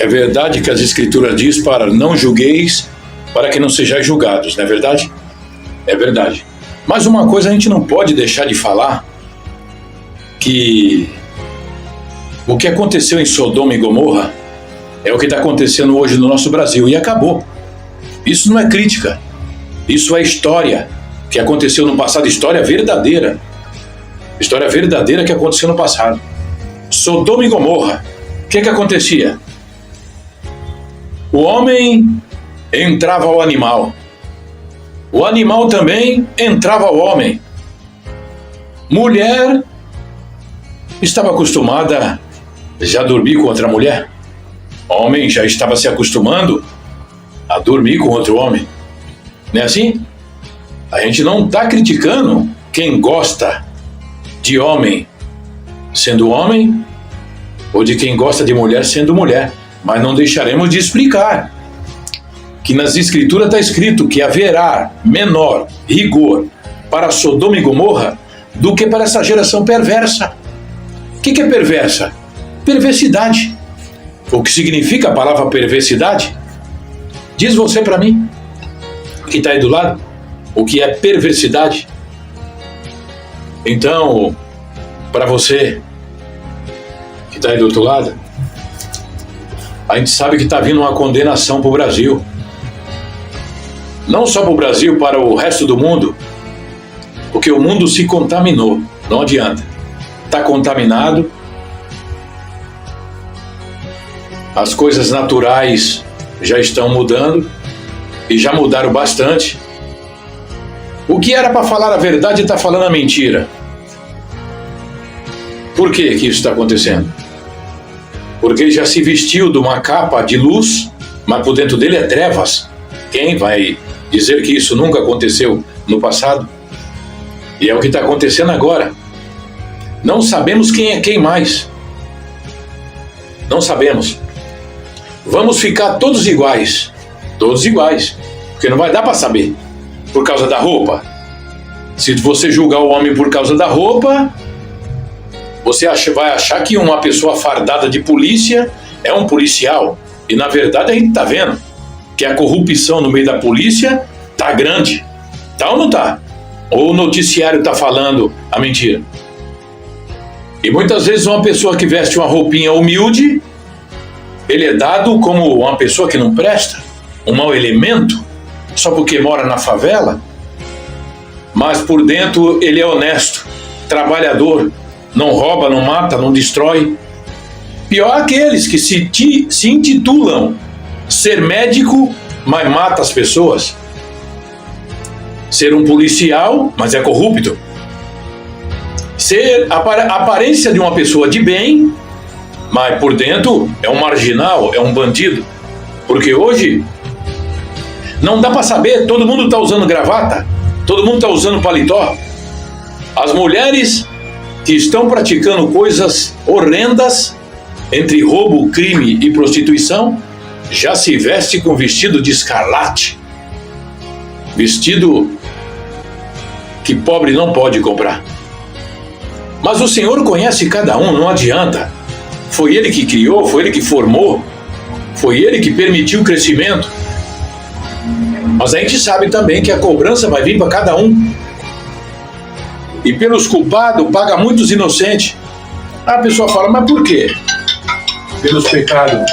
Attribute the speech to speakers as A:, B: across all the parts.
A: É verdade que as Escrituras diz para não julgueis, para que não sejais julgados, não é verdade? É verdade. Mas uma coisa a gente não pode deixar de falar, que o que aconteceu em Sodoma e Gomorra é o que está acontecendo hoje no nosso Brasil, e acabou. Isso não é crítica, isso é história, que aconteceu no passado, história verdadeira que aconteceu no passado. Sodoma e Gomorra, o que acontecia? O homem entrava ao animal, o animal também entrava ao homem. Mulher estava acostumada já a dormir com outra mulher, homem já estava se acostumando a dormir com outro homem. Não é assim? A gente não está criticando quem gosta de homem sendo homem ou de quem gosta de mulher sendo mulher, mas não deixaremos de explicar que nas Escrituras está escrito que haverá menor rigor para Sodoma e Gomorra do que para essa geração perversa. O que é perversa? Perversidade. O que significa a palavra perversidade? Diz você para mim, que está aí do lado, o que é perversidade. Então, para você que está aí do outro lado, a gente sabe que está vindo uma condenação para o Brasil. Não só para o Brasil, para o resto do mundo, porque o mundo se contaminou, não adianta. Está contaminado, as coisas naturais já estão mudando, e já mudaram bastante. O que era para falar a verdade está falando a mentira. Por que isso está acontecendo? Porque ele já se vestiu de uma capa de luz, mas por dentro dele é trevas. Quem vai dizer que isso nunca aconteceu no passado? E é o que está acontecendo agora. Não sabemos quem é quem mais. Não sabemos. Vamos ficar todos iguais. Todos iguais. Porque não vai dar para saber. Por causa da roupa. Se você julgar o homem por causa da roupa, você vai achar que uma pessoa fardada de polícia é um policial. E na verdade a gente está vendo que a corrupção no meio da polícia tá grande. Tá ou não tá? Ou o noticiário está falando a mentira? E muitas vezes uma pessoa que veste uma roupinha humilde, ele é dado como uma pessoa que não presta, um mau elemento, só porque mora na favela. Mas por dentro ele é honesto, trabalhador, não rouba, não mata, não destrói. Pior aqueles que se intitulam ser médico, mas mata as pessoas. Ser um policial, mas é corrupto. Ser a aparência de uma pessoa de bem, mas por dentro é um marginal, é um bandido. Porque hoje não dá para saber, todo mundo está usando gravata, todo mundo está usando paletó. As mulheres que estão praticando coisas horrendas, entre roubo, crime e prostituição, já se veste com vestido de escarlate. Vestido que pobre não pode comprar. Mas o Senhor conhece cada um, não adianta. Foi Ele que criou, foi Ele que formou, foi Ele que permitiu o crescimento. Mas a gente sabe também que a cobrança vai vir para cada um. E pelos culpados paga muitos inocentes. A pessoa fala, mas por quê? Pelos pecados.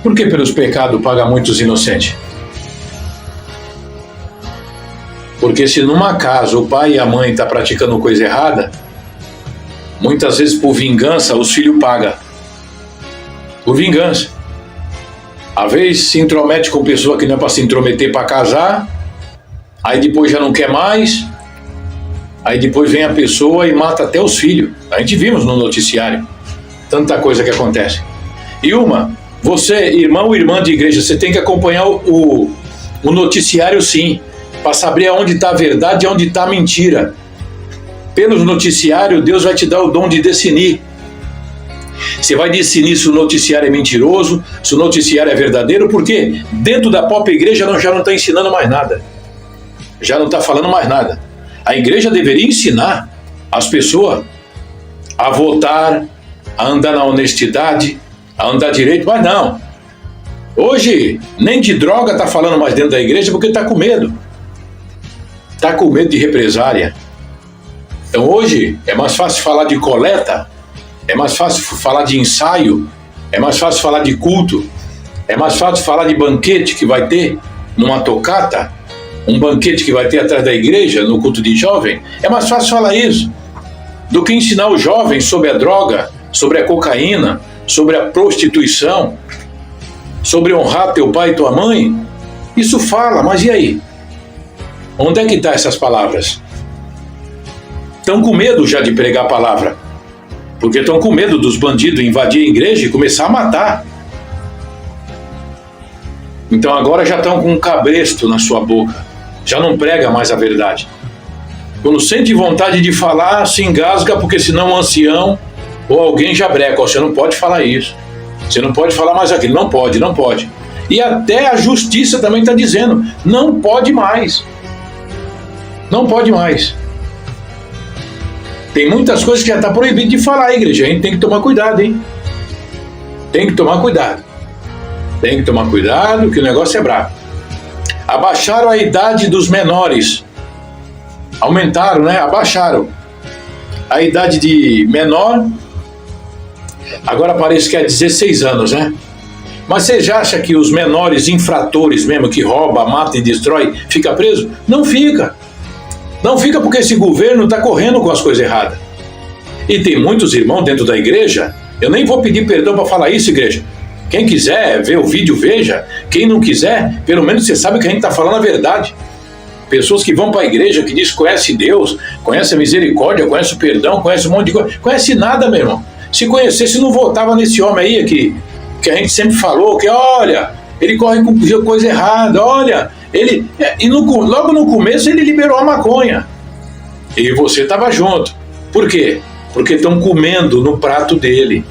A: Por que pelos pecados paga muitos inocentes? Porque se numa casa o pai e a mãe estão praticando coisa errada, muitas vezes por vingança os filhos pagam. Por vingança. Às vezes se intromete com pessoa que não é para se intrometer para casar, aí depois já não quer mais, aí depois vem a pessoa e mata até os filhos. A gente vimos no noticiário tanta coisa que acontece. E você, irmão ou irmã de igreja, você tem que acompanhar o noticiário sim, para saber aonde está a verdade e onde está a mentira. Pelos noticiários, Deus vai te dar o dom de discernir. Você vai discernir se o noticiário é mentiroso, se o noticiário é verdadeiro, porque dentro da própria igreja já não está ensinando mais nada. Já não está falando mais nada. A igreja deveria ensinar as pessoas a votar, a andar na honestidade, a andar direito, mas não. Hoje, nem de droga está falando mais dentro da igreja porque está com medo. Está com medo de represária. Então hoje é mais fácil falar de coleta, é mais fácil falar de ensaio, é mais fácil falar de culto, é mais fácil falar de banquete que vai ter numa tocata, um banquete que vai ter atrás da igreja, no culto de jovem. É mais fácil falar isso do que ensinar os jovens sobre a droga, sobre a cocaína, sobre a prostituição, sobre honrar teu pai e tua mãe. Isso fala, mas e aí? Onde é que estão essas palavras? Estão com medo já de pregar a palavra, porque estão com medo dos bandidos invadir a igreja e começar a matar. Então agora já estão com um cabresto na sua boca, já não prega mais a verdade. Quando sente vontade de falar, se engasga, porque senão um ancião ou alguém já breca: você não pode falar isso, você não pode falar mais aquilo, não pode, não pode. E até a justiça também está dizendo: não pode mais, não pode mais. Tem muitas coisas que já está proibido de falar, igreja. A gente tem que tomar cuidado, hein? Tem que tomar cuidado. Tem que tomar cuidado, que o negócio é brabo. Abaixaram a idade dos menores. Aumentaram, né? Abaixaram a idade de menor. Agora parece que é 16 anos, né? Mas você já acha que os menores infratores mesmo, que rouba, mata e destrói, fica preso? Não fica. Não fica, porque esse governo está correndo com as coisas erradas. E tem muitos irmãos dentro da igreja. Eu nem vou pedir perdão para falar isso, igreja. Quem quiser ver o vídeo, veja. Quem não quiser, pelo menos você sabe que a gente está falando a verdade. Pessoas que vão para a igreja, que diz que conhece Deus, conhece a misericórdia, conhece o perdão, conhece um monte de coisa. Conhece nada, meu irmão. Se conhecesse, não votava nesse homem aí que a gente sempre falou, que olha, ele corre com coisa errada, olha, logo no começo ele liberou a maconha. E você estava junto. Por quê? Porque estão comendo no prato dele.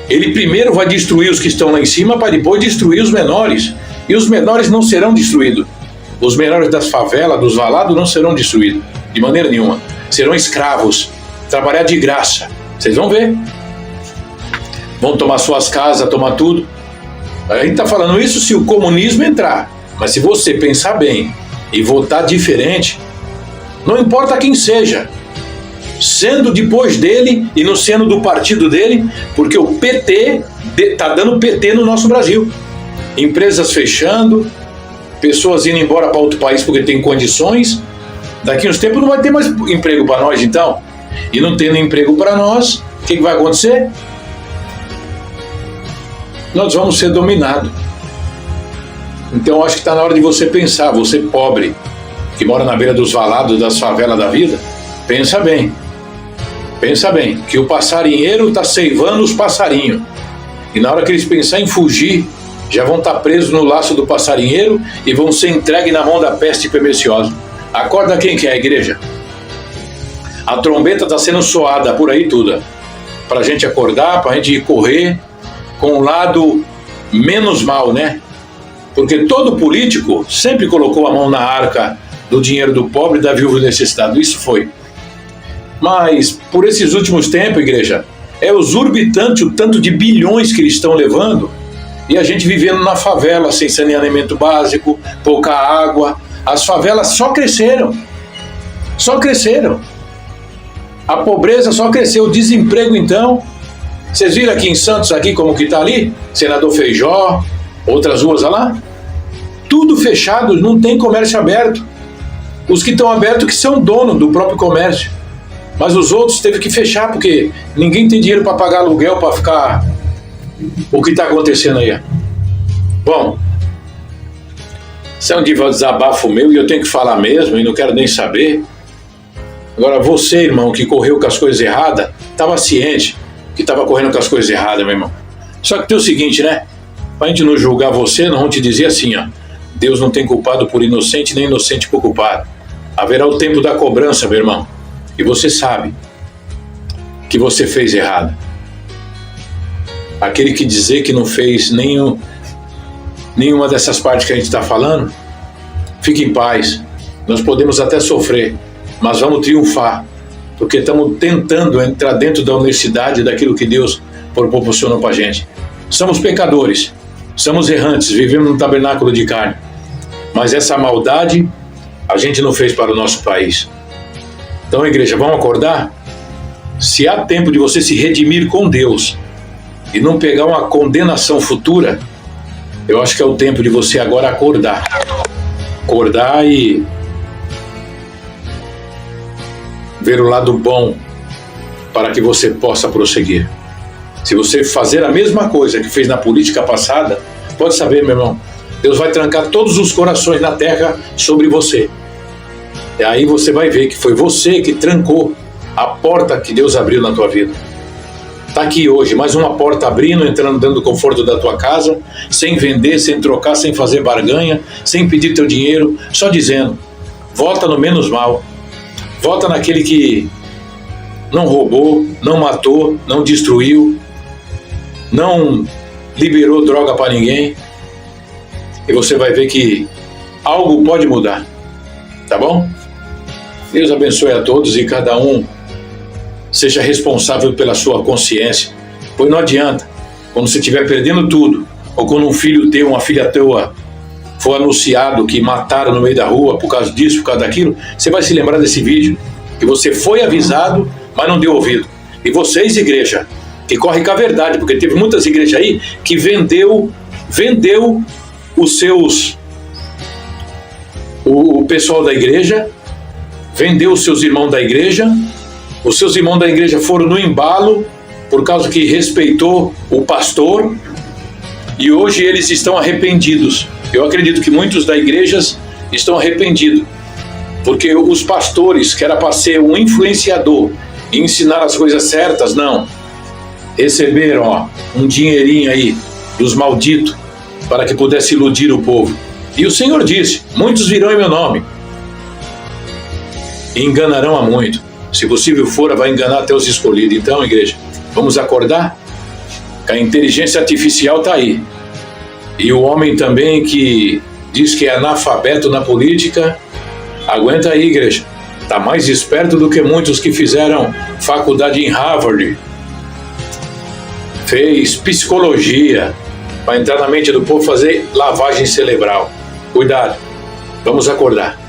A: Ele primeiro vai destruir os que estão lá em cima para depois destruir os menores. E os menores não serão destruídos. Os menores das favelas, dos valados, não serão destruídos. De maneira nenhuma. Serão escravos. Trabalhar de graça. Vocês vão ver. Vão tomar suas casas, tomar tudo. A gente está falando isso se o comunismo entrar. Mas se você pensar bem e votar diferente, não importa quem seja, sendo depois dele e não sendo do partido dele, porque o PT está dando PT no nosso Brasil. Empresas fechando, pessoas indo embora para outro país porque tem condições. Daqui uns tempos não vai ter mais emprego para nós, então. E não tendo emprego para nós, o que vai acontecer? Nós vamos ser dominados. Então acho que está na hora de você pensar, você pobre, que mora na beira dos valados, das favelas da vida, pensa bem, que o passarinheiro está ceivando os passarinhos. E na hora que eles pensarem em fugir, já vão estar presos no laço do passarinheiro e vão ser entregues na mão da peste perniciosa. Acorda quem quer, igreja. A trombeta está sendo soada por aí tudo, para a gente acordar, para a gente ir correr com um lado menos mal, né? Porque todo político sempre colocou a mão na arca do dinheiro do pobre e da viúva necessitado. Isso foi. Mas, por esses últimos tempos, igreja, é exorbitante o tanto de bilhões que eles estão levando, e a gente vivendo na favela, sem saneamento básico, pouca água. As favelas só cresceram. Só cresceram. A pobreza só cresceu. O desemprego, então. Vocês viram aqui em Santos, aqui como que está ali? Senador Feijó, outras ruas lá? Tudo fechado, não tem comércio aberto. Os que estão abertos que são donos do próprio comércio. Mas os outros teve que fechar, porque ninguém tem dinheiro para pagar aluguel, para ficar... O que está acontecendo aí? Bom, isso é um desabafo meu e eu tenho que falar mesmo e não quero nem saber. Agora você, irmão, que correu com as coisas erradas, estava ciente que estava correndo com as coisas erradas, meu irmão. Só que tem o seguinte, né? Para a gente não julgar você, nós vamos te dizer assim, ó. Deus não tem culpado por inocente, nem inocente por culpado. Haverá o tempo da cobrança, meu irmão. E você sabe que você fez errado. Aquele que dizer que não fez nenhuma dessas partes que a gente está falando, fique em paz. Nós podemos até sofrer, mas vamos triunfar. porque estamos tentando entrar dentro da honestidade daquilo que Deus proporcionou para a gente. Somos pecadores, somos errantes, vivemos num tabernáculo de carne, mas essa maldade a gente não fez para o nosso país. Então, igreja, vamos acordar? Se há tempo de você se redimir com Deus e não pegar uma condenação futura, eu acho que é o tempo de você agora acordar. Acordar e ver o lado bom para que você possa prosseguir. Se você fazer a mesma coisa que fez na política passada, pode saber, meu irmão, Deus vai trancar todos os corações na terra sobre você. E aí você vai ver que foi você que trancou a porta que Deus abriu na tua vida. Está aqui hoje, mais uma porta abrindo, entrando dentro do conforto da tua casa, sem vender, sem trocar, sem fazer barganha, sem pedir teu dinheiro, só dizendo, volta no menos mal, volta naquele que não roubou, não matou, não destruiu, não liberou droga para ninguém, e você vai ver que algo pode mudar, tá bom? Deus abençoe a todos e cada um seja responsável pela sua consciência, pois não adianta, quando você estiver perdendo tudo, ou quando um filho teu, uma filha tua, for anunciado que mataram no meio da rua por causa disso, por causa daquilo, você vai se lembrar desse vídeo, que você foi avisado, mas não deu ouvido. E vocês, igreja, que corre com a verdade, porque teve muitas igrejas aí que vendeu os seus, o pessoal da igreja, vendeu os seus irmãos da igreja. Os seus irmãos da igreja foram no embalo por causa que respeitou o pastor e hoje eles estão arrependidos. Eu acredito que muitos da igreja estão arrependidos porque os pastores, que era para ser um influenciador e ensinar as coisas certas, não. Receberam um dinheirinho aí dos malditos para que pudesse iludir o povo. E o Senhor disse, muitos virão em meu nome e enganarão a muito. Se possível for, vai enganar até os escolhidos. Então, igreja, vamos acordar? A inteligência artificial está aí. E o homem também que diz que é analfabeto na política, aguenta aí, igreja. Está mais esperto do que muitos que fizeram faculdade em Harvard. Fez psicologia para entrar na mente do povo, fazer lavagem cerebral. Cuidado, vamos acordar.